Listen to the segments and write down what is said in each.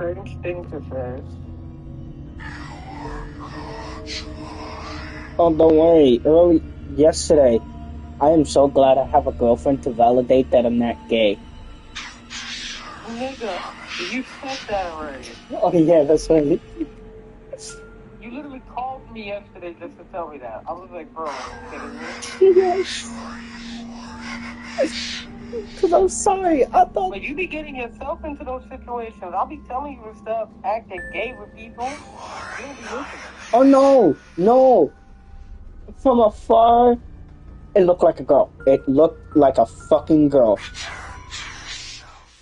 strange thing to say. Oh, don't worry. Yesterday, I am so glad I have a girlfriend to validate that I'm not gay. Nigga, you said that already. Oh, yeah, that's right. You literally called me yesterday just to tell me that. I was like, bro, are you kidding me? Yes. Because I'm sorry. I thought... But you be getting yourself into those situations. I'll be telling you to stop acting gay with people. You don't be listening. Oh, no. From afar, it looked like a girl. It looked like a fucking girl.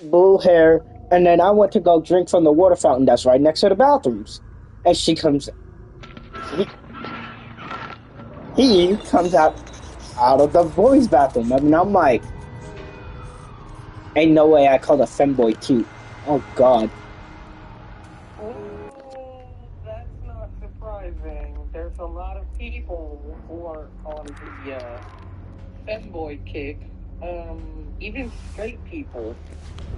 Blue hair. And then I went to go drink from the water fountain that's right next to the bathrooms. And she comes... He comes out of the boys' bathroom. I mean, I'm like... Ain't no way I called a femboy cute. Oh, God. Oh, that's not surprising. There's a lot of people who are on the femboy kick. Even straight people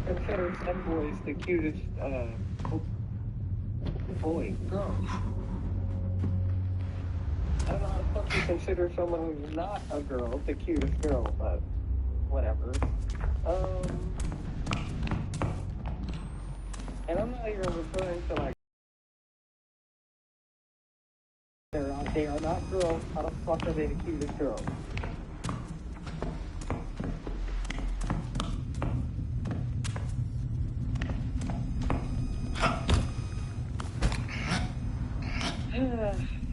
consider femboys the cutest girl. I don't know how the fuck you consider someone who's not a girl the cutest girl, but whatever. And I'm not even referring to like they are not girls. How the fuck are they the cutest girls?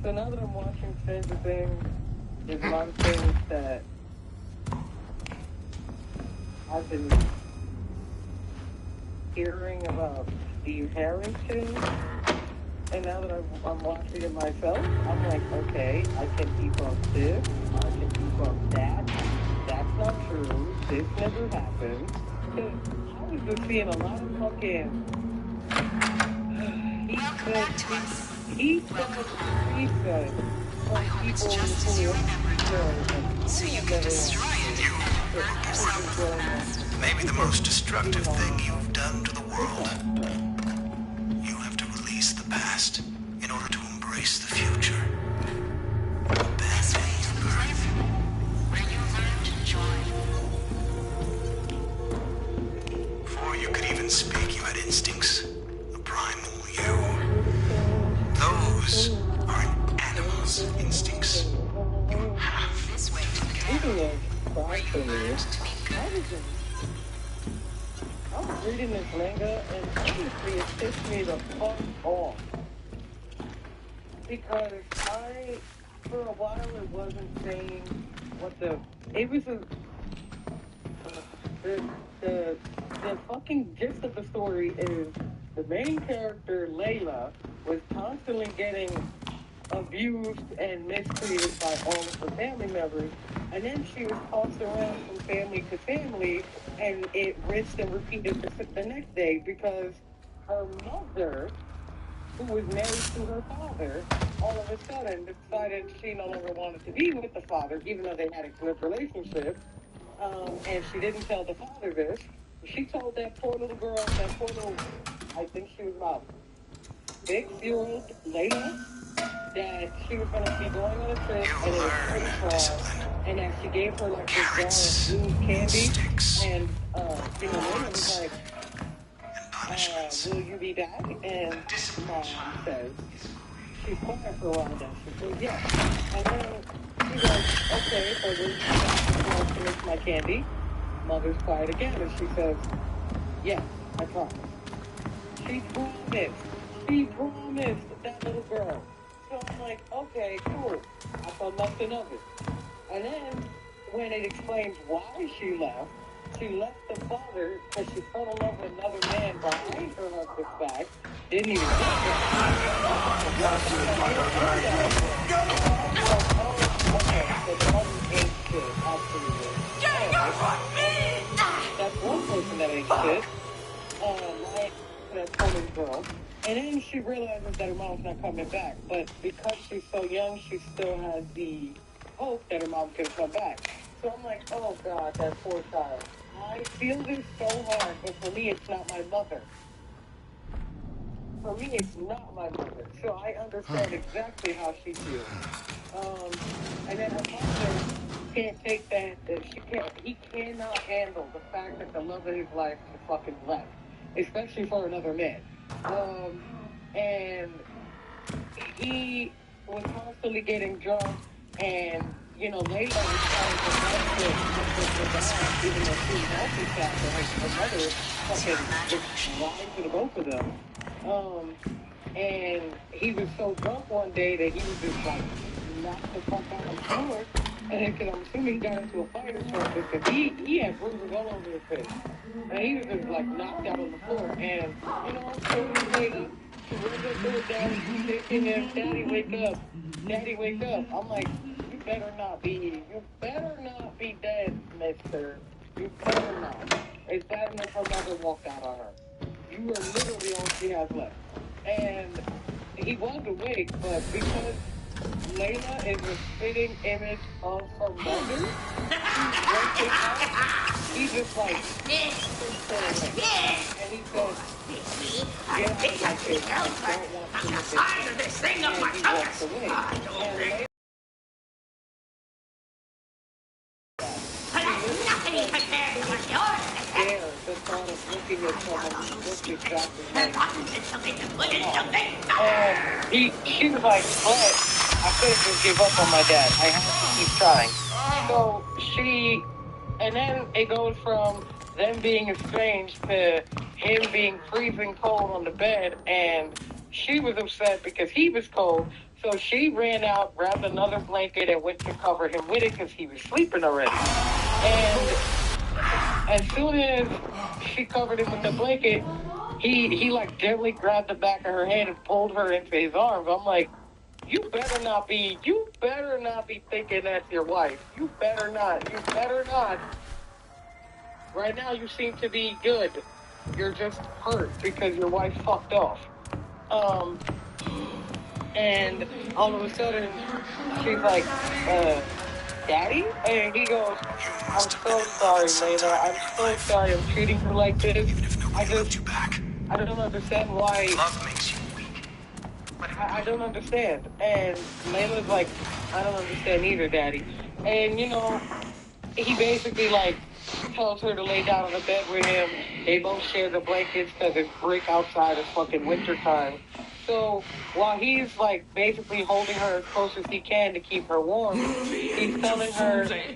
So now that I'm watching Stranger Things, there's a lot of things that I've been hearing about Steve Harrington, and now that I'm watching it myself, I'm like, okay, I can debunk this, I can debunk that. That's not true. This never happened. Because I was just seeing a lot of fucking. He said. I hope it's just as you remembered, so you can destroy it. You work yourself to the past. Maybe the most destructive thing you've done to the world. You have to release the past in order to embrace the future. This way to the present, where you learned joy. Before you could even speak, you had instincts. A primal you. Those aren't animals' instincts. You have This way to the Speaking of where you primal, learned to be good. I was reading this manga and honestly it pissed me the fuck off. Because for a while it wasn't saying it was the fucking gist of the story is the main character, Layla, was constantly getting abused and mistreated by all of her family members, and then she was tossed around from family to family, and it rinsed and repeated the next day because her mother, who was married to her father, all of a sudden decided she no longer wanted to be with the father, even though they had a good relationship, and she didn't tell the father this. She told that poor little girl, I think she was about 6-year-old Layla, that she was going to be going on a trip and it was pretty far, and that she gave her like this jar of blue candy, and Layla was like, will you be back? And mom says, she's quiet for a while then. She says, yes. And then she goes, okay, so will you be back to finish my candy? Mother's quiet again, and she says, yes, I promise. She promised that little girl. So I'm like, okay, cool. I thought nothing of it. And then, when it explains why she left the father because she fell in love with another man behind her husband's back. Didn't even That's one person that ain't shit. That poor little girl. And then she realizes that her mom's not coming back. But because she's so young, she still has the hope that her mom's gonna come back. So I'm like, oh God, that poor child. I feel this so hard, but for me, it's not my mother. for me, it's not my mother. So I understand exactly how she feels. And then her father can't take that he cannot handle the fact that the love of his life is fucking left, especially for another man. And he was constantly getting drunk, and Layla was trying to help the dad, even though she was also sad that her mother fucking just lied to the both of them. And he was so drunk one day that he was just like knocked the fuck out on the floor. And because I'm assuming he got into a fight or something, because he had bruises all over his face. And he was just like knocked out on the floor. And, so later, she runs up to his dad and she's shaking him, Daddy, wake up. Daddy, wake up. I'm like, you better not be dead, mister. You better not. It's bad enough her mother walked out on her. You are literally all she has left. And he was awake, but because Layla is a spitting image of her mother, he's just like, and he said, get out of my face, I don't want to look at this thing. And he walks away. And the thought of looking at someone who looks exactly like she was like, but I couldn't just give up on my dad. I have to keep trying. So and then it goes from them being estranged to him being freezing cold on the bed, and she was upset because he was cold. So she ran out, grabbed another blanket, and went to cover him with it because he was sleeping already. And as soon as she covered him with the blanket, he like gently grabbed the back of her head and pulled her into his arms. I'm like, you better not be thinking that's your wife. You better not. Right now you seem to be good. You're just hurt because your wife fucked off. And all of a sudden she's like, Daddy? And he goes, I'm so sorry, Layla. I'm so sorry I'm treating you like this. I don't understand why. Love makes you weak. I don't understand. And Layla's like, I don't understand either, Daddy. And, he basically, like, tells her to lay down on the bed with him. They both share the blankets because it's brick outside. It's fucking winter time. So while he's, like, basically holding her as close as he can to keep her warm, he's telling her that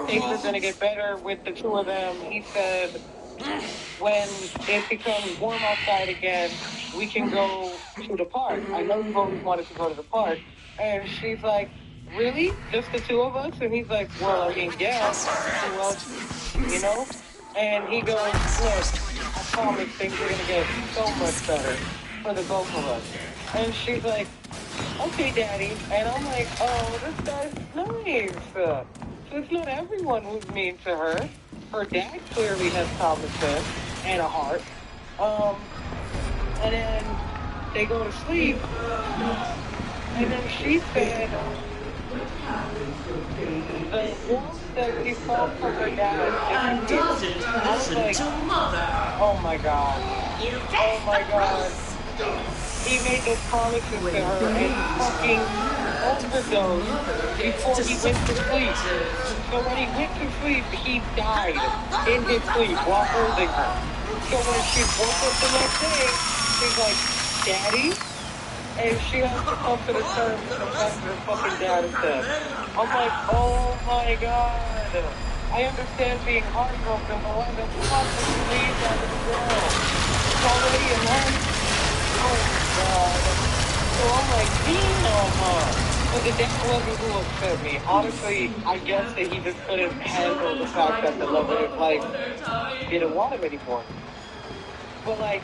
things are going to get better with the two of them. He said, when it becomes warm outside again, we can go to the park. I know you've always wanted to go to the park. And she's like, really? Just the two of us? And he's like, well, I mean, yeah. Who else? And he goes, look, I promise things are going to get so much better for the both of us. And she's like, okay, Daddy. And I'm like, oh, this guy's nice. So it's not everyone who's mean to her. Her dad clearly has common sense and a heart. And then they go to sleep. And then she said, the warmth that she felt from her dad disappeared. I was like, oh my God. Oh my God. He made those promises to her and fucking overdosed before he went to sleep. So when he went to sleep, he died in his sleep while holding her. So when she woke up the next day, she's like, Daddy? And she has to come to the terms with the fact that her fucking dad is dead. I'm like, oh my God. I understand being heartbroken, but why the fuck would you leave that little girl? It's already in life. Oh God. So I'm like, but the dad wasn't who upset me. Honestly, I guess that he just couldn't handle the fact that the love of his life didn't want him anymore. But like,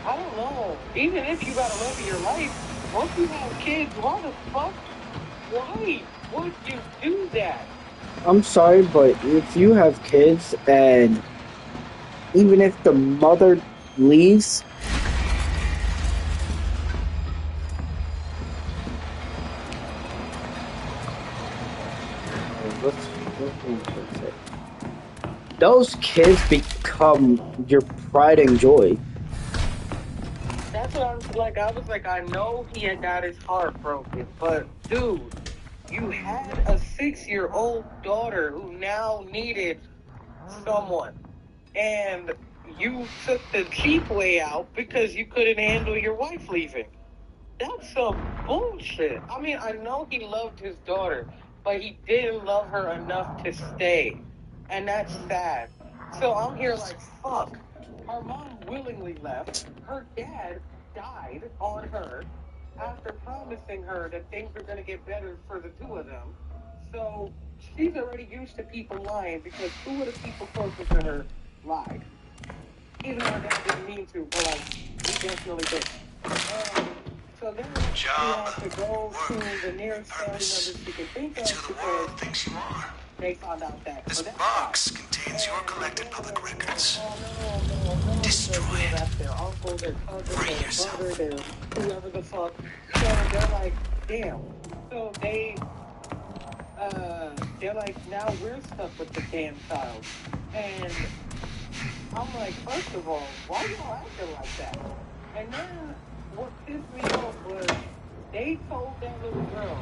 I don't know. Even if you got a love of your life, once you have kids, why the fuck? Why would you do that? I'm sorry, but if you have kids and even if the mother leaves, those kids become your pride and joy. That's what I was like. I was like, I know he had got his heart broken, but dude, you had a 6-year-old daughter who now needed someone, and you took the cheap way out because you couldn't handle your wife leaving. That's some bullshit. I mean, I know he loved his daughter, but he didn't love her enough to stay. And that's sad. So I'm here like, fuck. Her mom willingly left. Her dad died on her after promising her that things are going to get better for the two of them. So she's already used to people lying because two of the people closest to her lied. Even though her dad didn't mean to, but like, he definitely did. So then she Job, had to go to work, the nearest family member purpose. she could think It's of who the because world thinks you are. they found out that This her dad box died. contains your collected public records. Oh no, Destroy because it. that's their uncle, their cousin, Free their yourself. brother, their whoever the fuck. So they're like, damn. So they're like, now we're stuck with the damn child. And I'm like, first of all, why y'all acting like that? And then what pissed me off was they told that little girl,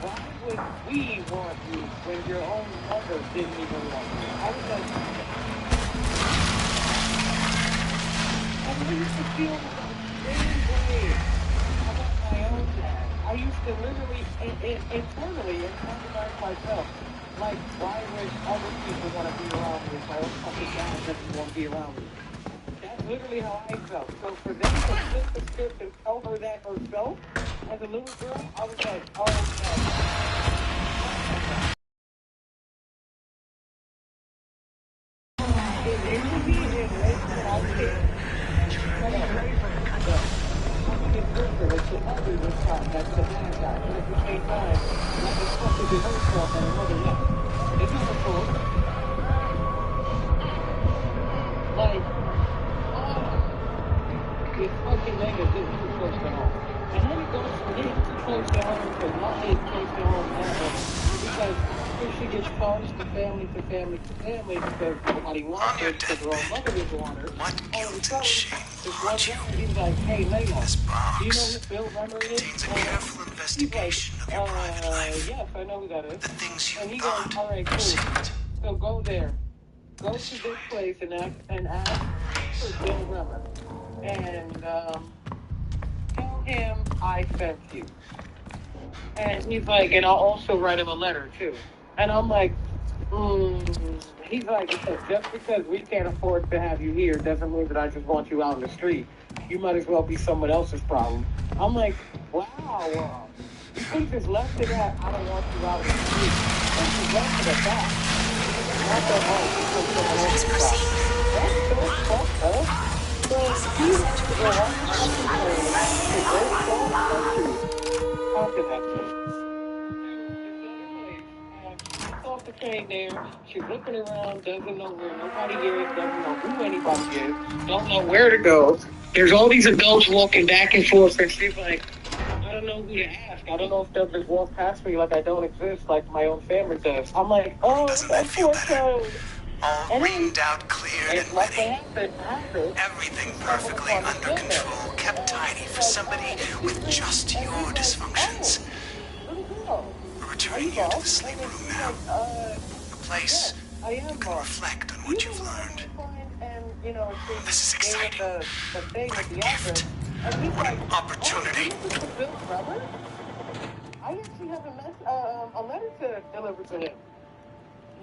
why would we want you when your own mother didn't even want you? I was like, I used to feel the same way about my own dad. I used to literally, internally, internalize myself. Like, why would other people want to be around me if my own fucking dad doesn't want to be around me? That's literally how I felt. So for them to flip the script and tell her that herself as a little girl, I was like, oh no. It would be in ways that I can't. His sister was the other this time, that's the bad guy. But at the same time, like the fuck is it her fault that her mother left? It's not her fault. Like, this fucking nigga didn't too close to home. And then it goes from getting too close to home to not getting close to home ever. Because if she gets tossed to family to family to family because nobody wants her because her own mother didn't want her, What all of a guilt and sudden, shame this one haunt you? guy, he's like, hey, Layla, This do you know box who Bill Remmer is? contains a careful He's like, investigation of your private life. yes, I know who that is. The things you And he goes, thought all right, were cool. secret. So go there. Go to this place and ask for Bill Remmer. And tell him I sent you. And he's like, and I'll also write him a letter too. And I'm like, he's like, just because we can't afford to have you here doesn't mean that I just want you out in the street. You might as well be someone else's problem. I'm like, wow, you could have just left it at, I don't want you out in the street. And just left it at that. Not that, oh, Please proceed. that's so fucked up. So he has to go out to go how can that be? She gets off the train there. She's looking around, doesn't know where nobody is, doesn't know who anybody is, don't know where to go. There's all these adults walking back and forth, and she's like, I don't know who to ask. I don't know if they'll just walk past me like I don't exist, like my own family does. I'm like, oh, Doesn't that feel poor better? child. All And reamed out, cleared, and like ready. happened. Everything perfectly under control, kept tidy for somebody with just your dysfunctions. Little girl. We're returning you to the sleep room now. A place I am you can reflect on what you've learned. And, This is exciting. the thing What with a the gift. address. And he's What like, an opportunity. oh, this is Bill Trevor? I actually have a letter to deliver to him.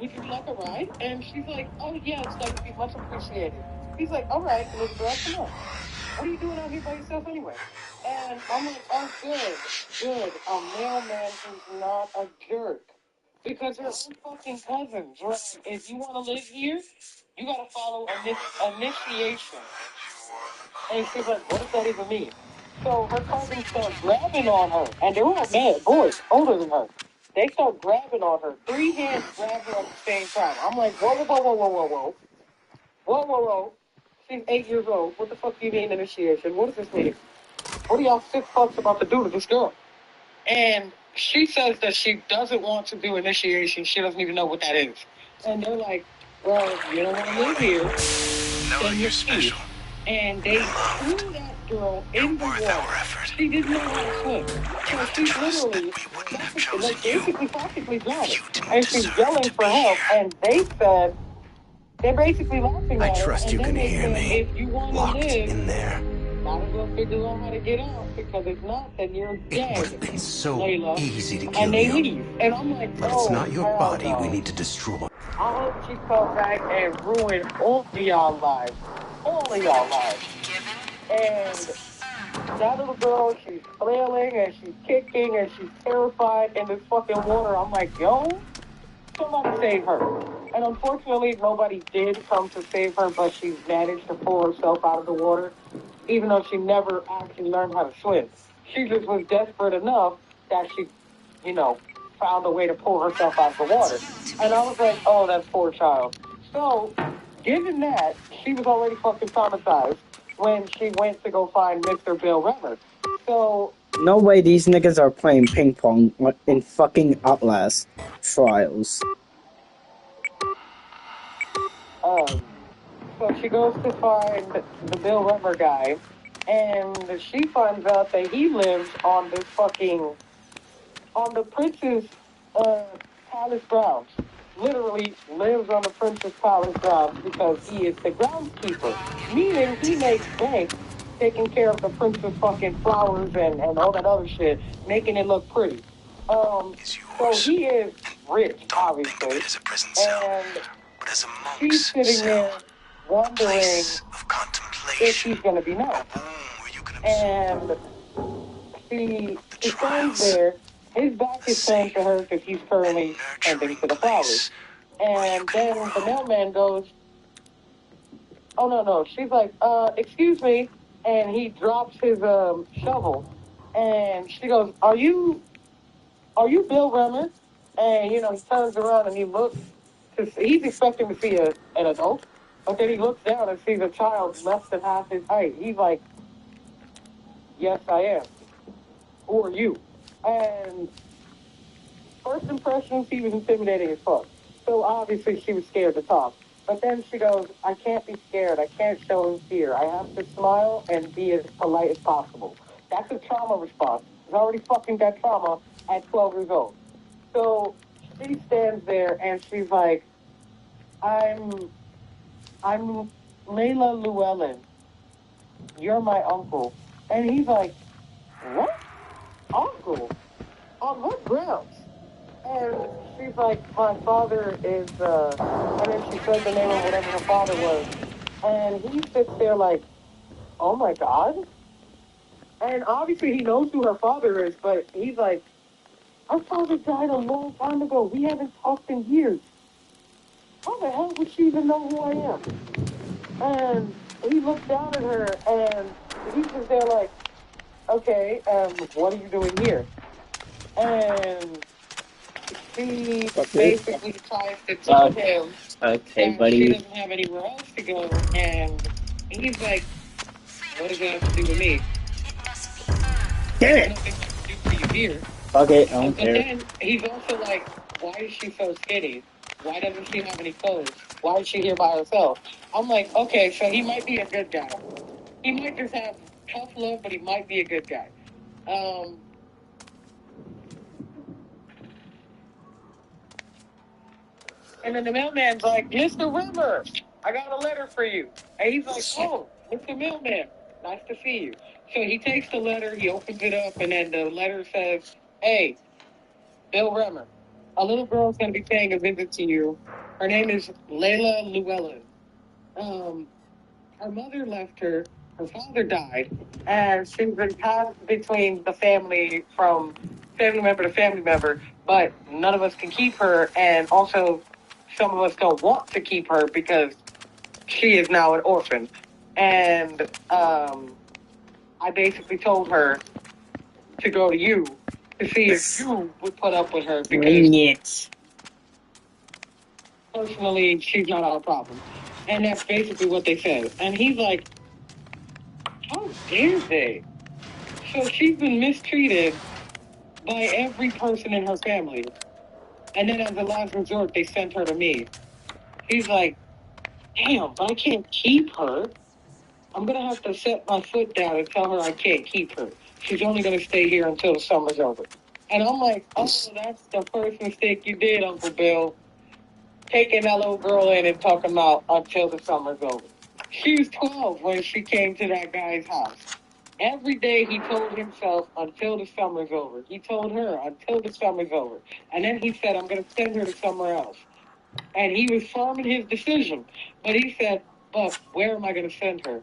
Would you like a ride? And she's like, oh, yes, that would be much appreciated. He's like, all right, little girl, come on. What are you doing out here by yourself anyway? And I'm like, oh, good. A mailman who's not a jerk. Because they're all fucking cousins, right? If you want to live here, you got to follow initiation. And she's like, what does that even mean? So her cousins start grabbing on her, and they're all mad boys, older than her. They start grabbing on her. 3 hands grab her at the same time. I'm like, whoa. She's 8 years old. What the fuck do you mean initiation? What does this mean? What are y'all sick fucks about to do to this girl? And she says that she doesn't want to do initiation. She doesn't even know what that is. And they're like, well, you don't want to live here. know that you're special. And they threw that girl in the Worth water. our effort. She didn't know how to swim. You So have to she's trust that literally, we wouldn't have chosen like, you basically practically drowning. if you didn't And she's deserve yelling to for be help. here. And they said, they're basically laughing I at her. trust And you then can they hear said, me. if you want to Locked live, in there. might as well figure out how to get out. Because if not, then you're It dead, would have been so Layla. easy to And kill they you. leave. And I'm like, But oh, it's not your hell body no. we need to destroy. I hope she come back and ruin all of y'all lives. All of y'all lives. And that little girl, she's flailing and she's kicking and she's terrified in this fucking water. I'm like, yo, somebody save her. And unfortunately, nobody did come to save her, but she managed to pull herself out of the water, even though she never actually learned how to swim. She just was desperate enough that she, found a way to pull herself out of the water. And I was like, oh, that poor child. So, given that, she was already fucking traumatized when she went to go find Mr. Bill Remmer. So, No way these niggas are playing ping pong in fucking Outlast trials. So she goes to find the Bill Remmer guy, and she finds out that he lives on this on the prince's palace grounds. Literally lives on the prince's palace grounds because he is the groundskeeper. Meaning he makes bank taking care of the prince's fucking flowers and all that other shit, making it look pretty. So he is rich, obviously. Think of it as a prison cell, And but as a she's monk's sitting there cell. A wondering place of if contemplation. he's going to be A nice. womb where you can observe. And she stands there. His back is turned to her because he's currently tending to the flowers. And then the mailman goes, oh, no. She's like, excuse me. And he drops his shovel. And she goes, are you Bill Remmer? And, he turns around and he looks. He's expecting to see an adult. But then he looks down and sees a child less than half his height. He's like, yes, I am. Who are you? And first impressions, he was intimidating as fuck. So obviously she was scared to talk. But then she goes, I can't be scared. I can't show him fear. I have to smile and be as polite as possible. That's a trauma response. He's already fucking got trauma at 12 years old. So she stands there and she's like, I'm Layla Llewellyn. You're my uncle. And he's like, what? Uncle? On what grounds? And she's like, my father is, and then she said the name of whatever her father was. And he sits there like, oh my God? And obviously he knows who her father is, but he's like, our father died a long time ago. We haven't talked in years. How the hell would she even know who I am? And he looks down at her and he's just there like, okay, what are you doing here? And she basically tries to tell him Okay, that buddy. she doesn't have anywhere else to go, and he's like, what does that have to do with me? Damn it! Nothing to do for you here. Okay, I don't But care. then he's also like, why is she so skinny? Why doesn't she have any clothes? Why is she here by herself? I'm like, okay, so he might be a good guy. He might just have tough love, but he might be a good guy. And then the mailman's like, Mr. Rimmer, I got a letter for you. And he's like, oh, Mr. Mailman, nice to see you. So he takes the letter, he opens it up, and then the letter says, hey, Bill Remmer, a little girl's going to be paying a visit to you. Her name is Layla Llewellyn. Her mother left her, her father died, and she's been passed between the family from family member to family member, but none of us can keep her, and also some of us don't want to keep her because she is now an orphan. And I basically told her to go to you to see if you would put up with her because personally, she's not our problem. And that's basically what they said. And he's like, how dare they? So she's been mistreated by every person in her family. And then as a last resort, they sent her to me. He's like, damn, but I can't keep her. I'm gonna have to set my foot down and tell her I can't keep her. She's only gonna stay here until the summer's over. And I'm like, oh, that's the first mistake you did, Uncle Bill. Taking that little girl in and talking about until the summer's over. She was 12 when she came to that guy's house. Every day he told himself until the summer's over. He told her until the summer's over. And then he said, I'm going to send her to somewhere else. And he was firm in his decision. But he said, but where am I going to send her?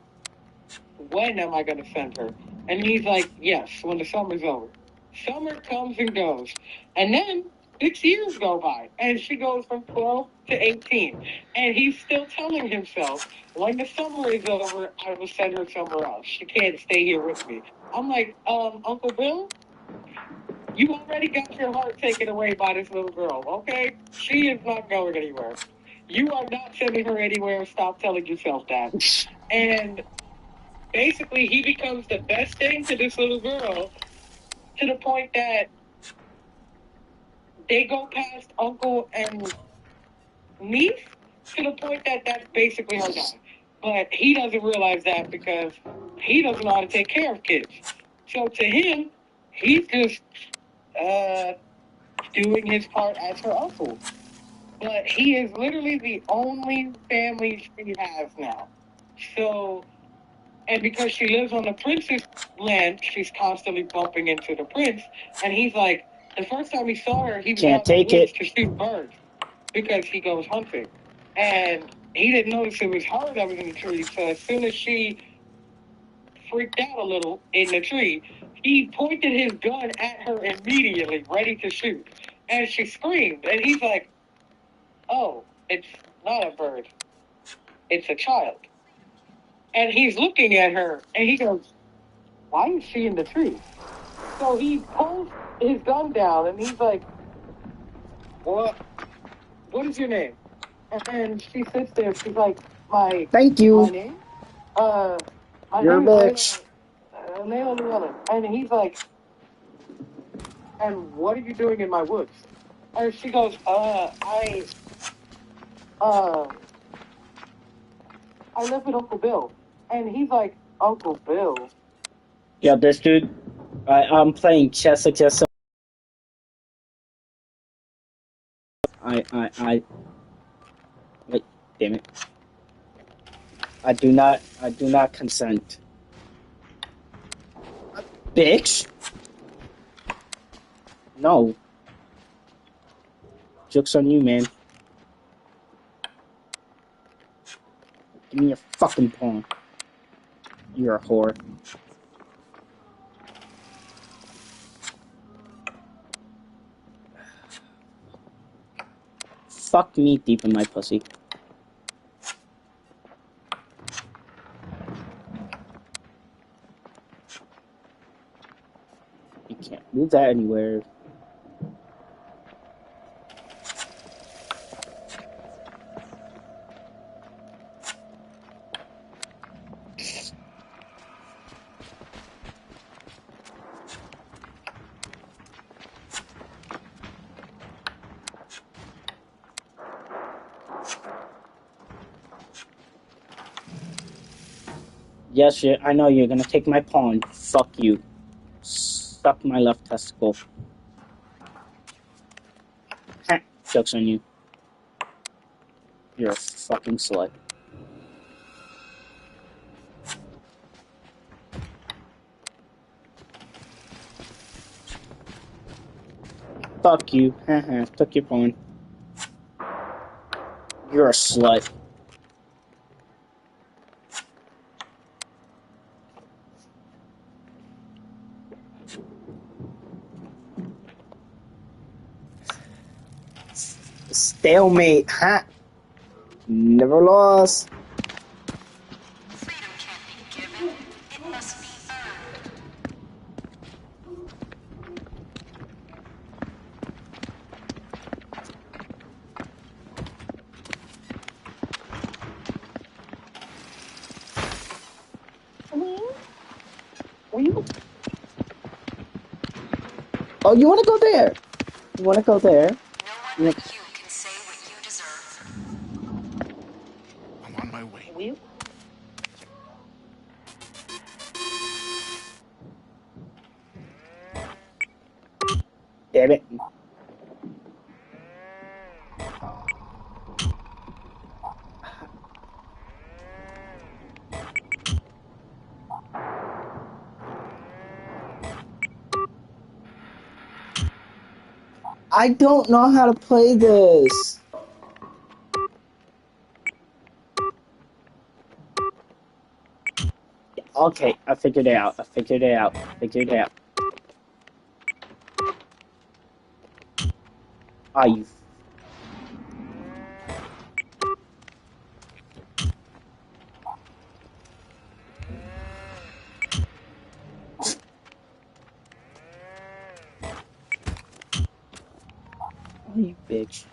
When am I going to send her? And he's like, yes, when the summer's over. Summer comes and goes. And then 6 years go by. And she goes from 12 to 18. And he's still telling himself, when the summer is over, I will send her somewhere else. She can't stay here with me. I'm like, Uncle Bill, you already got your heart taken away by this little girl, okay? She is not going anywhere. You are not sending her anywhere. Stop telling yourself that. And basically, he becomes the best thing to this little girl to the point that they go past uncle and niece to the point that that's basically her dad. But he doesn't realize that because he doesn't know how to take care of kids. So to him, he's just doing his part as her uncle. But he is literally the only family she has now. So, and because she lives on the prince's land, she's constantly bumping into the prince. And he's like, the first time he saw her, he was out in the woods to shoot birds because he goes hunting. And he didn't notice it was her that was in the tree. So as soon as she freaked out a little in the tree, he pointed his gun at her immediately, ready to shoot. And she screamed. And he's like, oh, it's not a bird. It's a child. And he's looking at her, and he goes, why is she in the tree? So he pulls his gun down, and he's like, what is your name? And she sits there, she's like, Thank you. My name? My You're a name bitch. is Layla Llewellyn. And he's like, and what are you doing in my woods? And she goes, I live with Uncle Bill. And he's like, Uncle Bill? Yeah, this dude, I'm playing chess against him. Wait, damn it. I do not consent. Bitch! No. Joke's on you, man. Give me your fucking pawn. You're a whore. Fuck me deep in my pussy. You can't move that anywhere. Yes, I know you're gonna take my pawn. Fuck you. Suck my left testicle. Ha! Joke's on you. You're a fucking slut. Fuck you. Haha, took your pawn. You're a slut. Stalemate, ha! Never lost. Freedom can't be given, it must be earned. Oh, you wanna go there? You wanna go there? No one but you can say what you deserve. I want damn it. I don't know how to play this. Okay, I figured it out. I figured it out. I figured it out. Ah, you. Oh, you bitch.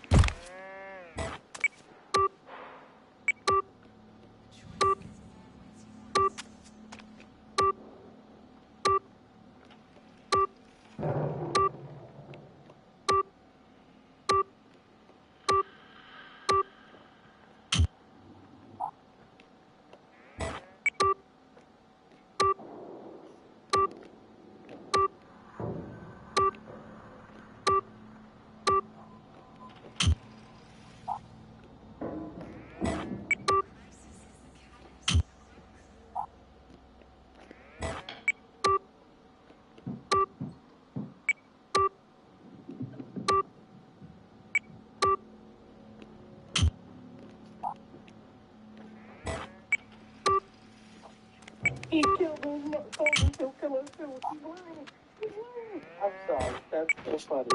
He killed his soldiers. He'll kill us too. He's lying. He's lying. I'm sorry. That's so funny.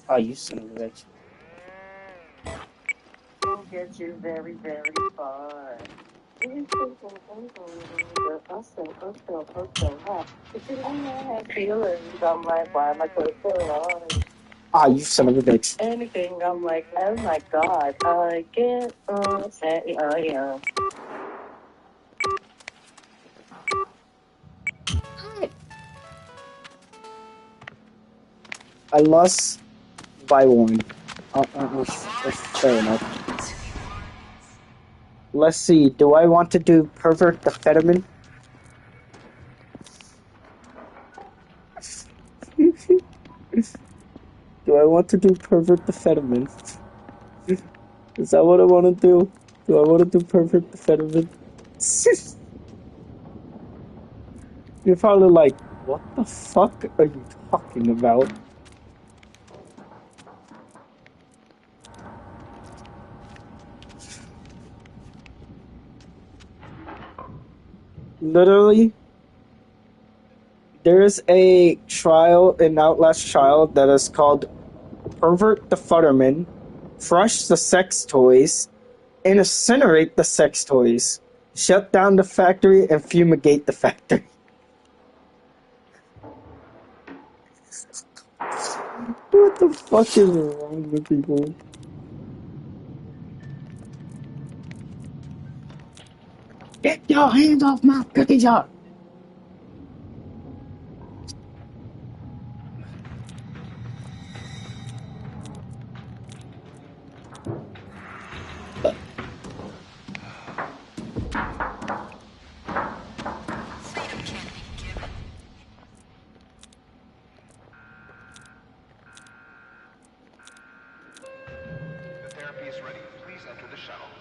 Oh, you son of a bitch. Will get you very, very far. I have feelings. I'm like, why am I so on? Ah, you son of a bitch. Anything, I'm like, oh my god, I get upset. Oh yeah. I lost by one. That's fair enough. Let's see. Do I want to do pervert the Fetterman? Do I want to do pervert the Fetterman? Is that what I want to do? Do I want to do pervert the Fetterman? You're probably like, what the fuck are you talking about? Literally, there's a trial in Outlast trial that is called Pervert the Futterman, Crush the Sex Toys, Incinerate the Sex Toys, Shut down the factory, and Fumigate the factory. What the fuck is wrong with people? Get your hands off my cookie jar! Freedom can't be given. The therapy is ready. Please enter the shuttle.